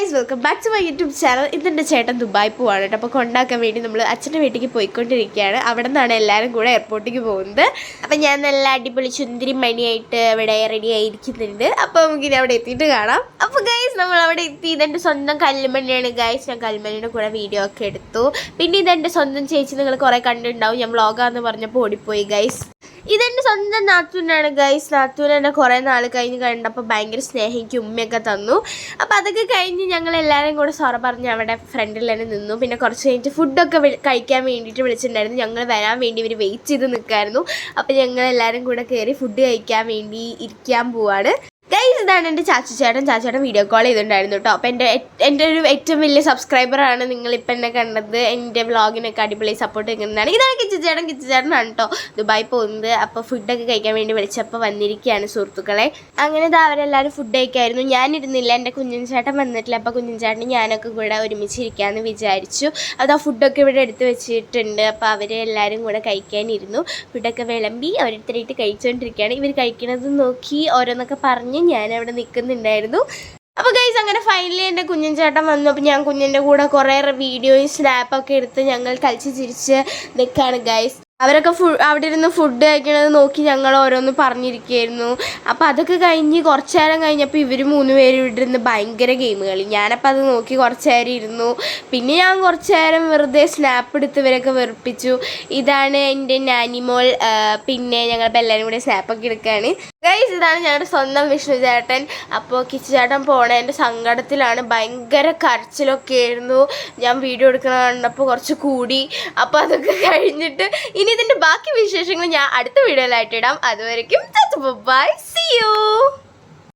Guys welcome back to my YouTube channel. ഇതെൻ്റെ ചേട്ടൻ Dubai പോവാണ് കേട്ടോ. അപ്പോൾ കൊണ്ടാക്കാൻ വേണ്ടി നമ്മൾ അച്ഛൻ്റെ വീട്ടിലേക്ക് പോയിക്കൊണ്ടിരിക്കുകയാണ്. അവിടെ നിന്നാണ് എല്ലാവരും കൂടെ എയർപോർട്ടിലേക്ക് പോകുന്നത്. അപ്പം ഞാൻ നല്ല അടിപൊളി ചുന്തിരി മണിയായിട്ട് ഇവിടെ റെഡി ആയിരിക്കുന്നുണ്ട്. അപ്പോൾ നമുക്കിനി അവിടെ എത്തിയിട്ട് കാണാം. അപ്പോൾ ഗൈസ് നമ്മൾ അവിടെ എത്തി. ഇതെൻ്റെ സ്വന്തം കല്ലുമണിയാണ് ഗൈസ്. ഞാൻ കല്ലുമണിയുടെ കൂടെ വീഡിയോ ഒക്കെ എടുത്തു. പിന്നെ ഇതെൻ്റെ സ്വന്തം ചേച്ചി നിങ്ങൾ കുറേ കണ്ടിട്ടുണ്ടാവും. ഞാൻ വ്ളോഗാന്ന് പറഞ്ഞപ്പോൾ ഓടിപ്പോയി ഗൈസ്. ഇതെൻ്റെ സ്വന്തം നാത്തൂനാണ് ഗൈസ്. നാത്തൂൻ എന്നെ കുറേ നാൾ കഴിഞ്ഞ് കണ്ടപ്പോൾ ഭയങ്കര സ്നേഹിക്കും ഉമ്മയൊക്കെ തന്നു. അപ്പോൾ അതൊക്കെ കഴിഞ്ഞ് ഞങ്ങൾ എല്ലാവരും കൂടെ സൊറ പറഞ്ഞ് അവിടെ ഫ്രണ്ടിൽ തന്നെ നിന്നു. പിന്നെ കുറച്ച് കഴിഞ്ഞിട്ട് ഫുഡൊക്കെ കഴിക്കാൻ വേണ്ടിയിട്ട് വിളിച്ചിട്ടുണ്ടായിരുന്നു. ഞങ്ങൾ വരാൻ വേണ്ടി ഇവർ വെയിറ്റ് ചെയ്ത് നിൽക്കായിരുന്നു. അപ്പോൾ ഞങ്ങൾ എല്ലാവരും കൂടെ കയറി ഫുഡ് കഴിക്കാൻ വേണ്ടി ഇരിക്കാൻ പോവാണ് ഗൈസ്. ഇതാണ് എൻ്റെ ചാച്ചേട്ടൻ വീഡിയോ കോൾ ചെയ്തിട്ടുണ്ടായിരുന്നു കേട്ടോ. അപ്പോൾ എൻ്റെ ഒരു ഏറ്റവും വലിയ സബ്സ്ക്രൈബറാണ് നിങ്ങളിപ്പോൾ എന്നെ കണ്ടത്. എൻ്റെ വ്ളോഗിനൊക്കെ അടിപൊളി സപ്പോർട്ട് ചെയ്യുന്നതാണ്. ഇതാണ് കിച്ചുചേട്ടനാണ് കേട്ടോ ദുബായ് പോകുന്നത്. അപ്പോൾ ഫുഡൊക്കെ കഴിക്കാൻ വേണ്ടി വിളിച്ചപ്പോൾ വന്നിരിക്കുകയാണ് സുഹൃത്തുക്കളെ. അങ്ങനെ അവരെല്ലാവരും ഫുഡ് കഴിക്കായിരുന്നു. ഞാനിരുന്നില്ല, എൻ്റെ കുഞ്ഞൻ ചേട്ടൻ വന്നിട്ടില്ല. അപ്പോൾ കുഞ്ഞൻ ചേട്ടൻ ഞാനൊക്കെ കൂടെ ഒരുമിച്ചിരിക്കാമെന്ന് വിചാരിച്ചു. അത് ആ ഫുഡൊക്കെ ഇവിടെ എടുത്ത് വെച്ചിട്ടുണ്ട്. അപ്പോൾ അവർ എല്ലാവരും കൂടെ കഴിക്കാനിരുന്നു. ഫുഡൊക്കെ വിളമ്പി ഓരോരുത്തരായിട്ട് കഴിച്ചുകൊണ്ടിരിക്കുകയാണ്. ഇവർ കഴിക്കണത് നോക്കി ഓരോന്നൊക്കെ പറഞ്ഞ് ഞാനവിടെ നിൽക്കുന്നുണ്ടായിരുന്നു. അപ്പോൾ ഗൈസ് അങ്ങനെ ഫൈനലി എൻ്റെ കുഞ്ഞൻ ചേട്ടൻ വന്നു. അപ്പോൾ ഞാൻ കുഞ്ഞിൻ്റെ കൂടെ കുറേ വീഡിയോയും സ്നാപ്പൊക്കെ എടുത്ത് ഞങ്ങൾ കളിച്ച് ചിരിച്ച് നിൽക്കുകയാണ് ഗൈസ്. അവരൊക്കെ അവിടെ ഇരുന്ന് ഫുഡ് കഴിക്കണത് നോക്കി ഞങ്ങൾ ഓരോന്ന് പറഞ്ഞിരിക്കുകയായിരുന്നു. അപ്പോൾ അതൊക്കെ കഴിഞ്ഞ് കുറച്ച് നേരം കഴിഞ്ഞപ്പോൾ ഇവർ 3 പേരും ഇവിടെ ഇരുന്ന് ഭയങ്കര ഗെയിം കളി. ഞാനപ്പോൾ അത് നോക്കി കുറച്ച് നേരം ഇരുന്നു. പിന്നെ ഞാൻ കുറച്ച് നേരം വെറുതെ സ്നാപ്പ് എടുത്ത് ഇവരൊക്കെ വെറുപ്പിച്ചു. ഇതാണ് എൻ്റെ നാനിമോൾ. പിന്നെ ഞങ്ങളിപ്പോൾ എല്ലാവരും കൂടെ സ്നാപ്പൊക്കെ എടുക്കുകയാണ് ഗൈസ്. ഇതാണ് ഞങ്ങളുടെ സ്വന്തം വിഷ്ണു ചേട്ടൻ. അപ്പോൾ കിച്ചു ചേട്ടൻ പോണതിൻ്റെ സങ്കടത്തിലാണ്. ഭയങ്കര കരച്ചിലൊക്കെ ആയിരുന്നു. ഞാൻ വീഡിയോ എടുക്കണ കണ്ടപ്പോൾ കുറച്ച് കൂടി. അപ്പോൾ അതൊക്കെ കഴിഞ്ഞിട്ട് ഇനി ഇതിൻ്റെ ബാക്കി വിശേഷങ്ങൾ ഞാൻ അടുത്ത വീഡിയോയിലായിട്ട് ഇടാം. അതുവരയ്ക്കും ബൈ, സീ യു.